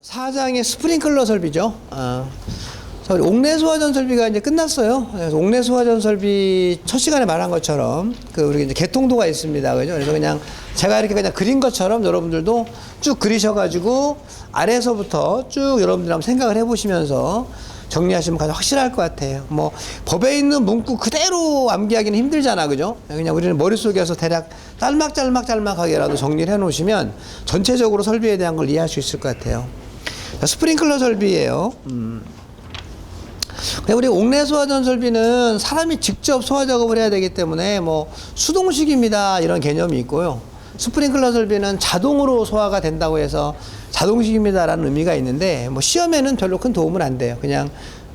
4장의 스프링클러 설비죠. 옥내 소화전 설비가 이제 끝났어요. 그래서 옥내 소화전 설비 첫 시간에 말한 것처럼 우리 이제 개통도가 있습니다. 그죠? 그래서 그냥 제가 이렇게 그냥 그린 것처럼 여러분들도 쭉 그리셔가지고 아래에서부터 쭉 여러분들 한번 생각을 해보시면서 정리하시면 가장 확실할 것 같아요. 뭐 법에 있는 문구 그대로 암기하기는 힘들잖아, 그죠? 그냥 우리는 머릿속에서 대략 짤막하게라도 정리를 해놓으시면 전체적으로 설비에 대한 걸 이해할 수 있을 것 같아요. 자, 스프링클러 설비예요. 우리 옥내 소화전 설비는 사람이 직접 소화 작업을 해야 되기 때문에 뭐 수동식입니다 이런 개념이 있고요. 스프링클러 설비는 자동으로 소화가 된다고 해서 자동식입니다라는 의미가 있는데 뭐 시험에는 별로 큰 도움은 안 돼요. 그냥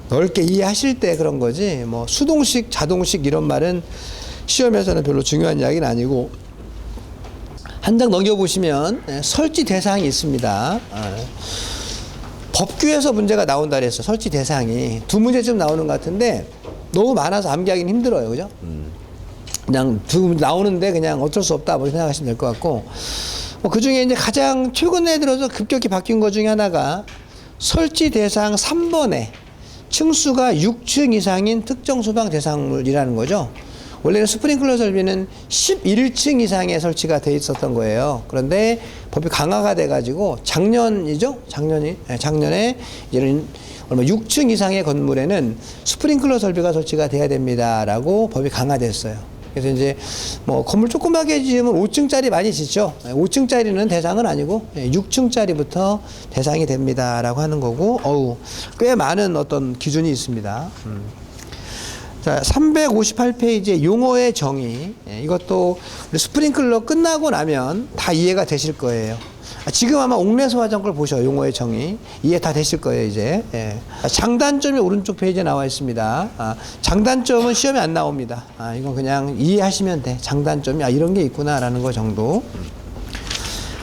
넓게 이해하실 때 그런 거지 뭐 수동식, 자동식 이런 말은 시험에서는 별로 중요한 이야기는 아니고. 한 장 넘겨보시면 설치 대상이 있습니다. 법규에서 문제가 나온다 그랬어. 설치 대상이 두 문제쯤 나오는 것 같은데 너무 많아서 암기하기는 힘들어요, 그죠? 그냥 나오는데 그냥 어쩔 수 없다 뭐 생각하시면 될 것 같고, 그 중에 이제 가장 최근에 들어서 급격히 바뀐 것 중에 하나가 설치 대상 3번에 층수가 6층 이상인 특정 소방 대상물이라는 거죠. 원래는 스프링클러 설비는 11층 이상에 설치가 돼 있었던 거예요. 그런데 법이 강화가 돼가지고 작년에 이제는 6층 이상의 건물에는 스프링클러 설비가 설치가 돼야 됩니다라고 법이 강화됐어요. 그래서 이제 뭐 건물 조그맣게 지으면 5층짜리 많이 짓죠. 5층짜리는 대상은 아니고 6층짜리부터 대상이 됩니다라고 하는 거고, 꽤 많은 어떤 기준이 있습니다. 자, 358페이지의 용어의 정의. 이것도 우리 스프링클러 끝나고 나면 다 이해가 되실 거예요. 지금 아마 옥내 소화전 걸 보셔요. 용어의 정의. 이해 다 되실 거예요, 이제. 장단점이 오른쪽 페이지에 나와 있습니다. 장단점은 시험에 안 나옵니다. 이건 그냥 이해하시면 돼. 장단점이, 이런 게 있구나라는 거 정도.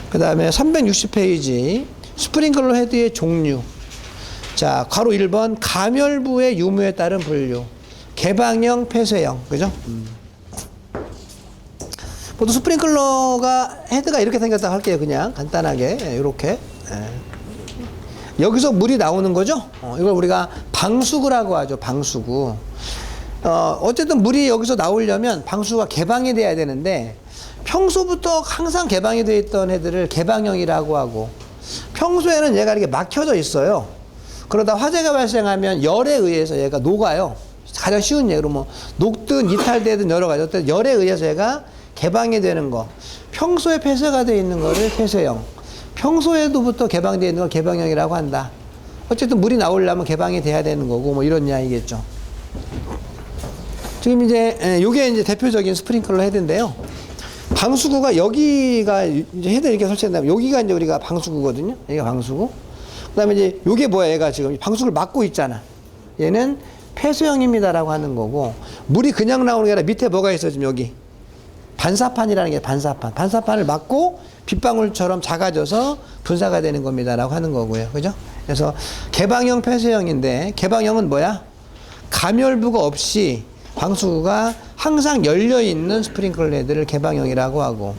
그 다음에 360페이지. 스프링클러 헤드의 종류. 자, 괄호 1번. 가멸부의 유무에 따른 분류. 개방형, 폐쇄형, 그죠? 보통 스프링클러가 헤드가 이렇게 생겼다고 할게요. 그냥 간단하게 이렇게. 여기서 물이 나오는 거죠. 이걸 우리가 방수구라고 하죠. 방수구. 어쨌든 물이 여기서 나오려면 방수구가 개방이 돼야 되는데 평소부터 항상 개방이 되어 있던 헤드를 개방형이라고 하고, 평소에는 얘가 이렇게 막혀져 있어요. 그러다 화재가 발생하면 열에 의해서 얘가 녹아요. 가장 쉬운 예로 뭐 녹든 이탈되든 여러 가지 어떤 열에 의해서 얘가 개방이 되는 거, 평소에 폐쇄가 되어 있는 거를 폐쇄형, 평소에도부터 개방되어 있는 걸 개방형이라고 한다. 어쨌든 물이 나오려면 개방이 돼야 되는 거고 뭐 이런 이야기겠죠. 지금 이제 요게 이제 대표적인 스프링클러 헤드인데요. 방수구가 여기가 이제 헤드 이렇게 설치된다면 여기가 이제 우리가 방수구거든요. 여기가 방수구. 그다음에 이제 요게 뭐야? 얘가 지금 방수구를 막고 있잖아. 얘는 폐쇄형입니다라고 하는 거고, 물이 그냥 나오는 게 아니라 밑에 뭐가 있어? 지금 여기 반사판이라는 게 반사판. 반사판을 막고 빗방울처럼 작아져서 분사가 되는 겁니다라고 하는 거고요. 그죠? 그래서 개방형, 폐쇄형인데 개방형은 뭐야? 가멸부가 없이 방수구가 항상 열려 있는 스프링클러 헤드를 개방형이라고 하고,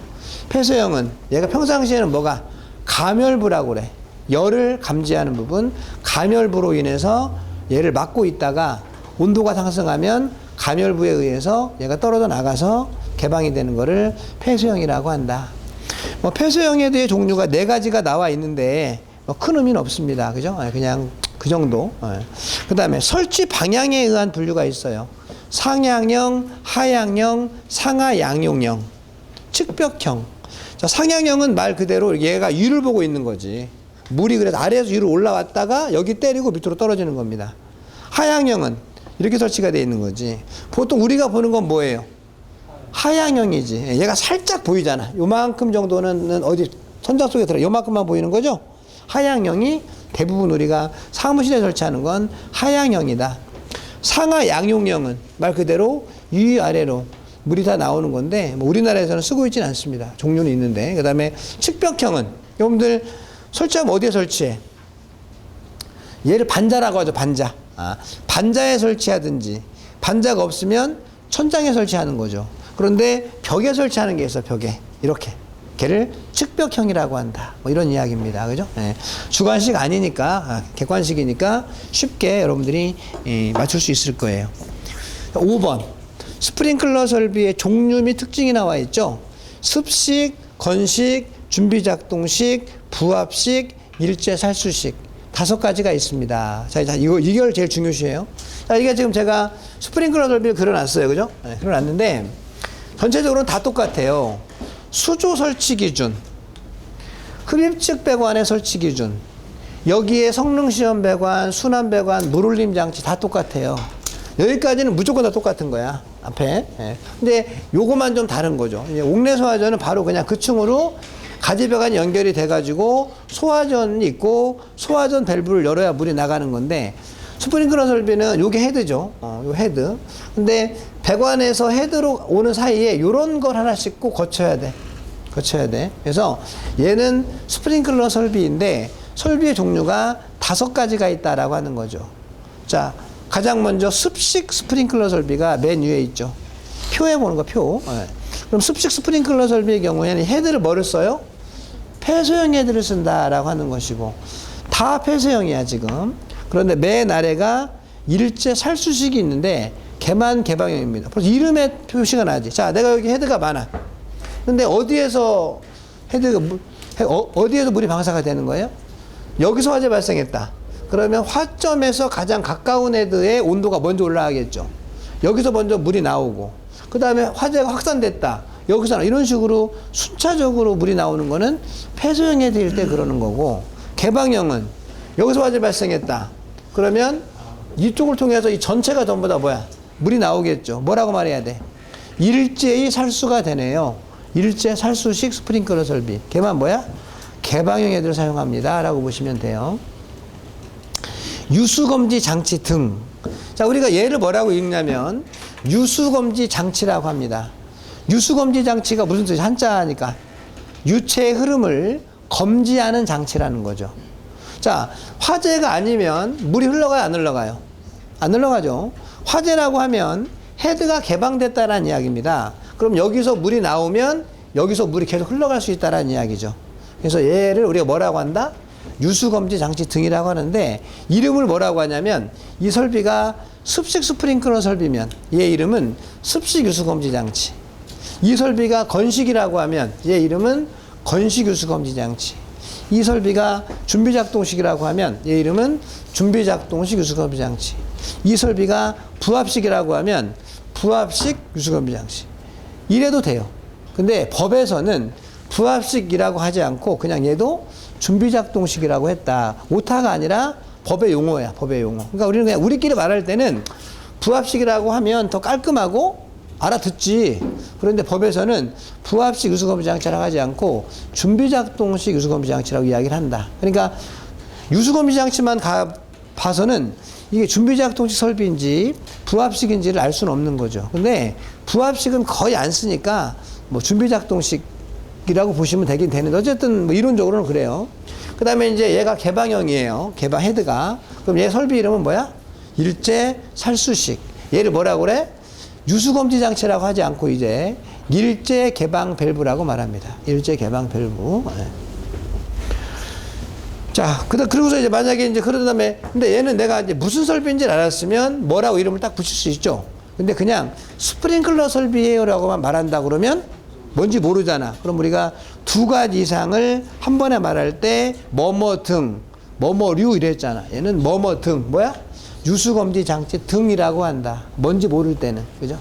폐쇄형은 얘가 평상시에는 뭐가 가멸부라고 그래. 열을 감지하는 부분, 가멸부로 인해서 얘를 막고 있다가 온도가 상승하면 가멸부에 의해서 얘가 떨어져 나가서 개방이 되는 거를 폐쇄형이라고 한다. 뭐 폐쇄형에 대해 종류가 4가지가 나와 있는데 뭐 큰 의미는 없습니다. 그죠? 그냥 그 정도. 그 다음에 설치 방향에 의한 분류가 있어요. 상향형, 하향형, 상하 양용형, 측벽형. 자, 상향형은 말 그대로 얘가 위를 보고 있는 거지. 물이 그래서 아래에서 위로 올라왔다가 여기 때리고 밑으로 떨어지는 겁니다. 하향형은 이렇게 설치가 되어 있는 거지. 보통 우리가 보는 건 뭐예요? 하향형이지. 얘가 살짝 보이잖아. 요만큼 정도는 어디 천장 속에 들어. 요만큼만 보이는 거죠? 하향형이 대부분 우리가 사무실에 설치하는 건 하향형이다. 상하 양용형은 말 그대로 위아래로 물이 다 나오는 건데 뭐 우리나라에서는 쓰고 있지는 않습니다. 종류는 있는데. 그 다음에 측벽형은 여러분들 설치하면 어디에 설치해? 얘를 반자라고 하죠. 반자. 반자에 설치하든지, 반자가 없으면 천장에 설치하는 거죠. 그런데 벽에 설치하는 게 있어. 벽에 이렇게 걔를 측벽형이라고 한다. 뭐 이런 이야기입니다. 그죠? 예. 주관식 아니니까, 객관식이니까 쉽게 여러분들이 맞출 수 있을 거예요. 5번. 스프링클러 설비의 종류 및 특징이 나와 있죠. 습식, 건식, 준비작동식, 부합식, 일제살수식. 5가지가 있습니다. 자, 이걸 제일 중요시해요. 자, 이게 지금 제가 스프링클러 설비를 그려놨어요. 그죠? 네, 그려놨는데, 전체적으로는 다 똑같아요. 수조 설치 기준, 흡입측 배관의 설치 기준, 여기에 성능시험 배관, 순환 배관, 물울림 장치 다 똑같아요. 여기까지는 무조건 다 똑같은 거야. 앞에. 예. 근데 요거만 좀 다른 거죠. 이제 옥내 소화전은 바로 그냥 그 층으로 가지 배관이 연결이 돼가지고 소화전이 있고 소화전 밸브를 열어야 물이 나가는 건데 스프링클러 설비는 요게 헤드죠. 요 헤드. 근데 배관에서 헤드로 오는 사이에 요런 걸 하나씩 꼭 거쳐야 돼. 거쳐야 돼. 그래서 얘는 스프링클러 설비인데 설비의 종류가 5가지가 있다라고 하는 거죠. 자, 가장 먼저 습식 스프링클러 설비가 맨 위에 있죠. 표에 보는 거, 표. 네. 그럼 습식 스프링클러 설비의 경우에는 헤드를 뭐를 써요? 폐쇄형 헤드를 쓴다라고 하는 것이고, 다 폐쇄형이야, 지금. 그런데 맨 아래가 일제 살수식이 있는데, 걔만 개방형입니다. 벌써 이름에 표시가 나지. 자, 내가 여기 헤드가 많아. 근데 어디에서 어디에서 물이 방사가 되는 거예요? 여기서 화재 발생했다. 그러면 화점에서 가장 가까운 헤드의 온도가 먼저 올라가겠죠. 여기서 먼저 물이 나오고, 그 다음에 화재가 확산됐다. 여기서 이런 식으로 순차적으로 물이 나오는 거는 폐쇄형 헤드일 때 그러는 거고, 개방형은 여기서 화재 발생했다. 그러면 이쪽을 통해서 이 전체가 전부 다 뭐야? 물이 나오겠죠. 뭐라고 말해야 돼? 일제히 살수가 되네요. 일제 살수식 스프링클러 설비. 걔만 뭐야? 개방형 헤드를 사용합니다. 라고 보시면 돼요. 유수검지 장치 등. 자, 우리가 얘를 뭐라고 읽냐면 유수검지 장치라고 합니다. 유수검지 장치가 무슨 뜻이 한자니까 유체의 흐름을 검지하는 장치라는 거죠. 자, 화재가 아니면 물이 흘러가요, 안 흘러가요? 안 흘러가죠. 화재라고 하면 헤드가 개방됐다는 이야기입니다. 그럼 여기서 물이 나오면 여기서 물이 계속 흘러갈 수 있다는 이야기죠. 그래서 얘를 우리가 뭐라고 한다? 유수검지 장치 등이라고 하는데, 이름을 뭐라고 하냐면 이 설비가 습식 스프링클러 설비면 얘 이름은 습식 유수검지 장치, 이 설비가 건식이라고 하면 얘 이름은 건식 유수검지 장치, 이 설비가 준비작동식이라고 하면 얘 이름은 준비작동식 유수검지 장치, 이 설비가 부합식이라고 하면 부합식 유수검지 장치. 이래도 돼요. 근데 법에서는 부합식이라고 하지 않고 그냥 얘도 준비작동식이라고 했다. 오타가 아니라 법의 용어야, 법의 용어. 그러니까 우리는 그냥 우리끼리 말할 때는 부합식이라고 하면 더 깔끔하고 알아듣지. 그런데 법에서는 부합식 유수검지 장치라고 하지 않고 준비작동식 유수검지 장치라고 이야기를 한다. 그러니까 유수검지 장치만 봐서는 이게 준비작동식 설비인지 부합식인지를 알 수는 없는 거죠. 근데 부합식은 거의 안 쓰니까 뭐 준비작동식이라고 보시면 되긴 되는데, 어쨌든 뭐 이론적으로는 그래요. 그 다음에 이제 얘가 개방형이에요. 개방 헤드가. 그럼 얘 설비 이름은 뭐야? 일제 살수식. 얘를 뭐라고 그래? 유수검지 장치라고 하지 않고 이제 일제 개방 밸브라고 말합니다. 일제 개방 밸브. 네. 자, 그러고서 이제 만약에 이제 그런 다음에, 근데 얘는 내가 이제 무슨 설비인지를 알았으면 뭐라고 이름을 딱 붙일 수 있죠. 근데 그냥 스프링클러 설비예요라고만 말한다 그러면 뭔지 모르잖아. 그럼 우리가 2가지 이상을 한 번에 말할 때 뭐뭐 등, 뭐뭐류 이랬잖아. 얘는 뭐뭐 등, 뭐야? 유수검지 장치 등이라고 한다. 뭔지 모를 때는. 그죠?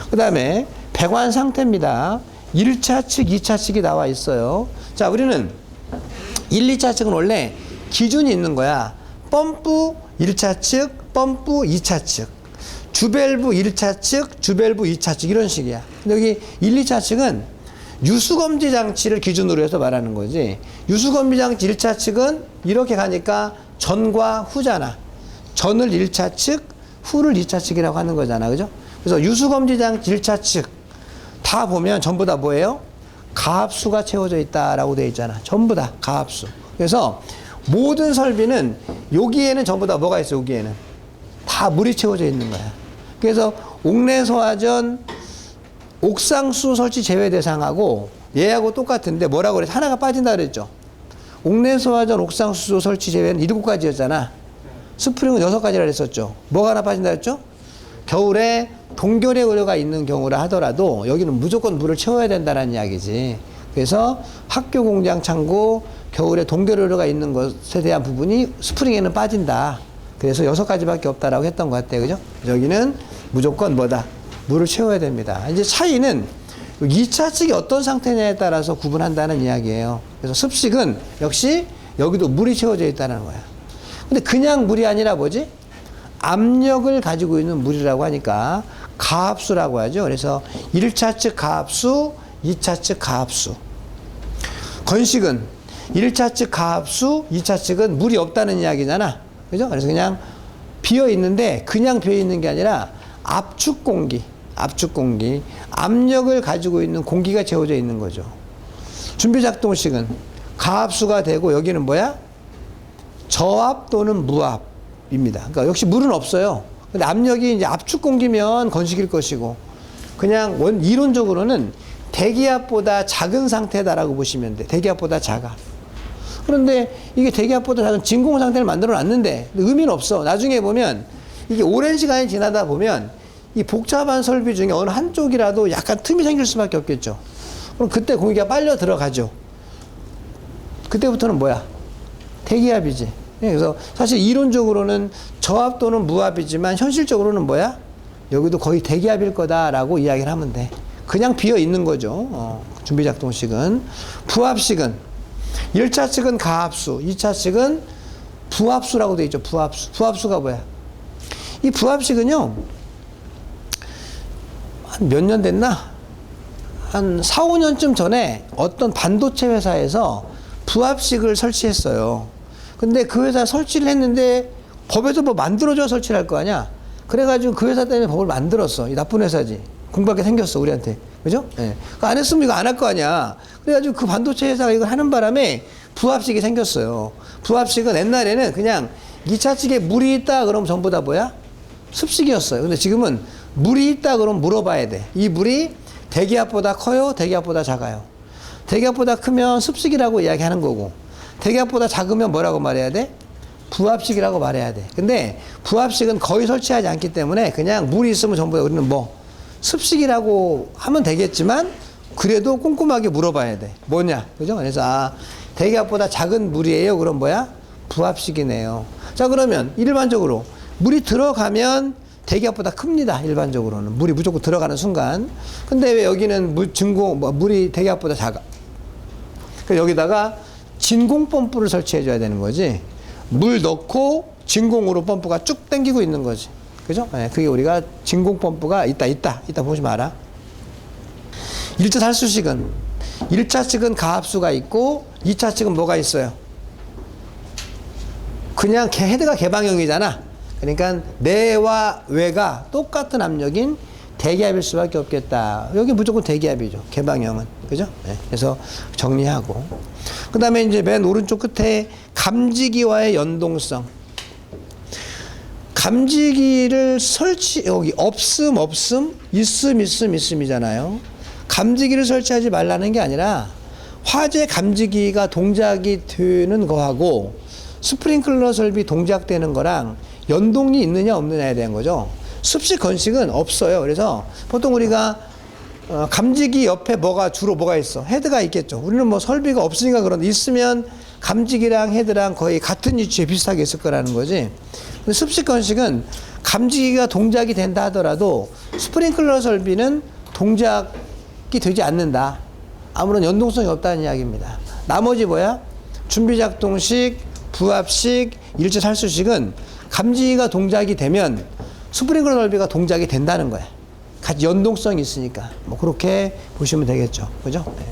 그 다음에 배관 상태입니다. 1차 측, 2차 측이 나와 있어요. 자, 우리는 1, 2차 측은 원래 기준이 있는 거야. 펌프 1차 측, 펌프 2차 측. 주밸브 1차 측, 주밸브 2차 측, 이런 식이야. 근데 여기 1, 2차 측은 유수검지 장치를 기준으로 해서 말하는 거지. 유수검지 장치 1차 측은 이렇게 가니까 전과 후잖아. 전을 1차 측, 후를 2차 측이라고 하는 거잖아. 그죠? 그래서 유수검지 장치 1차 측 다 보면 전부 다 뭐예요? 가압수가 채워져 있다라고 되어 있잖아. 전부 다 가압수. 그래서 모든 설비는 여기에는 전부 다 뭐가 있어? 여기에는 다 물이 채워져 있는 거야. 그래서 옥내 소화전 옥상수 설치 제외 대상하고 얘하고 똑같은데 뭐라고 그래? 하나가 빠진다 그랬죠. 옥내소화전, 옥상수소 설치 제외는 7가지였잖아. 스프링은 6가지라 그랬었죠. 뭐가 하나 빠진다 그랬죠? 겨울에 동결의 우려가 있는 경우라 하더라도 여기는 무조건 물을 채워야 된다는 이야기지. 그래서 학교, 공장, 창고, 겨울에 동결의 우려가 있는 것에 대한 부분이 스프링에는 빠진다. 그래서 6가지밖에 없다라고 했던 것 같아요. 그죠? 여기는 무조건 뭐다? 물을 채워야 됩니다. 이제 차이는 2차 측이 어떤 상태냐에 따라서 구분한다는 이야기예요. 그래서 습식은 역시 여기도 물이 채워져 있다는 거야. 근데 그냥 물이 아니라 뭐지? 압력을 가지고 있는 물이라고 하니까 가압수라고 하죠. 그래서 1차 측 가압수, 2차 측 가압수. 건식은 1차 측 가압수, 2차 측은 물이 없다는 이야기잖아. 그죠? 그래서 그냥 비어 있는데 그냥 비어 있는 게 아니라 압축 공기, 압력을 가지고 있는 공기가 채워져 있는 거죠. 준비작동식은 가압수가 되고 여기는 뭐야? 저압 또는 무압입니다. 그러니까 역시 물은 없어요. 근데 압력이 이제 압축 공기면 건식일 것이고 그냥 이론적으로는 대기압보다 작은 상태다라고 보시면 돼. 대기압보다 작아. 그런데 이게 대기압보다 작은 진공 상태를 만들어 놨는데 의미는 없어. 나중에 보면 이게 오랜 시간이 지나다 보면 이 복잡한 설비 중에 어느 한쪽이라도 약간 틈이 생길 수밖에 없겠죠. 그럼 그때 공기가 빨려 들어가죠. 그때부터는 뭐야? 대기압이지. 그래서 사실 이론적으로는 저압 또는 무압이지만 현실적으로는 뭐야? 여기도 거의 대기압일 거다라고 이야기를 하면 돼. 그냥 비어 있는 거죠. 준비작동식은. 부압식은 1차 측은 가압수, 2차 측은 부압수라고 되어 있죠. 부압수. 부압수가 뭐야? 이 부압식은요. 한 몇 년 됐나? 한 4, 5년쯤 전에 어떤 반도체 회사에서 부압식을 설치했어요. 근데 그 회사 설치를 했는데 법에서 뭐 만들어줘야 설치를 할 거 아니야? 그래가지고 그 회사 때문에 법을 만들었어. 이 나쁜 회사지. 공부하게 생겼어, 우리한테. 그죠? 예. 안 했으면 이거 안 할 거 아니야. 그래가지고 그 반도체 회사가 이걸 하는 바람에 부압식이 생겼어요. 부압식은 옛날에는 그냥 2차 측에 물이 있다 그러면 전부 다 뭐야? 습식이었어요. 근데 지금은 물이 있다 그러면 물어봐야 돼. 이 물이 대기압보다 커요? 대기압보다 작아요? 대기압보다 크면 습식이라고 이야기하는 거고 대기압보다 작으면 뭐라고 말해야 돼? 부압식이라고 말해야 돼. 근데 부압식은 거의 설치하지 않기 때문에 그냥 물이 있으면 전부 다 우리는 뭐 습식이라고 하면 되겠지만 그래도 꼼꼼하게 물어봐야 돼. 뭐냐? 그죠? 그래서 대기압보다 작은 물이에요. 그럼 뭐야? 부압식이네요. 자, 그러면 일반적으로 물이 들어가면 대기압보다 큽니다. 일반적으로는. 물이 무조건 들어가는 순간. 근데 왜 여기는 물이 대기압보다 작아? 그러니까 여기다가 진공 펌프를 설치해 줘야 되는 거지. 물 넣고 진공으로 펌프가 쭉 당기고 있는 거지. 그죠? 네, 그게 우리가 진공 펌프가 있다 보지 마라. 1차 살수식은 1차 측은 가압수가 있고 2차 측은 뭐가 있어요? 그냥 헤드가 개방형이잖아. 그러니까 내와 외가 똑같은 압력인 대기압일 수밖에 없겠다. 여기 무조건 대기압이죠. 개방형은. 그죠? 네. 그래서 정리하고. 그 다음에 이제 맨 오른쪽 끝에 감지기와의 연동성. 감지기를 여기 없음, 있음이잖아요. 감지기를 설치하지 말라는 게 아니라 화재 감지기가 동작이 되는 거하고 스프링클러 설비 동작되는 거랑 연동이 있느냐 없느냐에 대한 거죠. 습식 건식은 없어요. 그래서 보통 우리가 감지기 옆에 주로 뭐가 있어? 헤드가 있겠죠. 우리는 뭐 설비가 없으니까 그런데 있으면 감지기랑 헤드랑 거의 같은 위치에 비슷하게 있을 거라는 거지. 근데 습식 건식은 감지기가 동작이 된다 하더라도 스프링클러 설비는 동작이 되지 않는다. 아무런 연동성이 없다는 이야기입니다. 나머지 뭐야? 준비작동식, 부압식, 1차 살수식은 감지기가 동작이 되면 스프링클러 설비가 동작이 된다는 거야. 같이 연동성이 있으니까. 뭐 그렇게 보시면 되겠죠. 그죠? 네.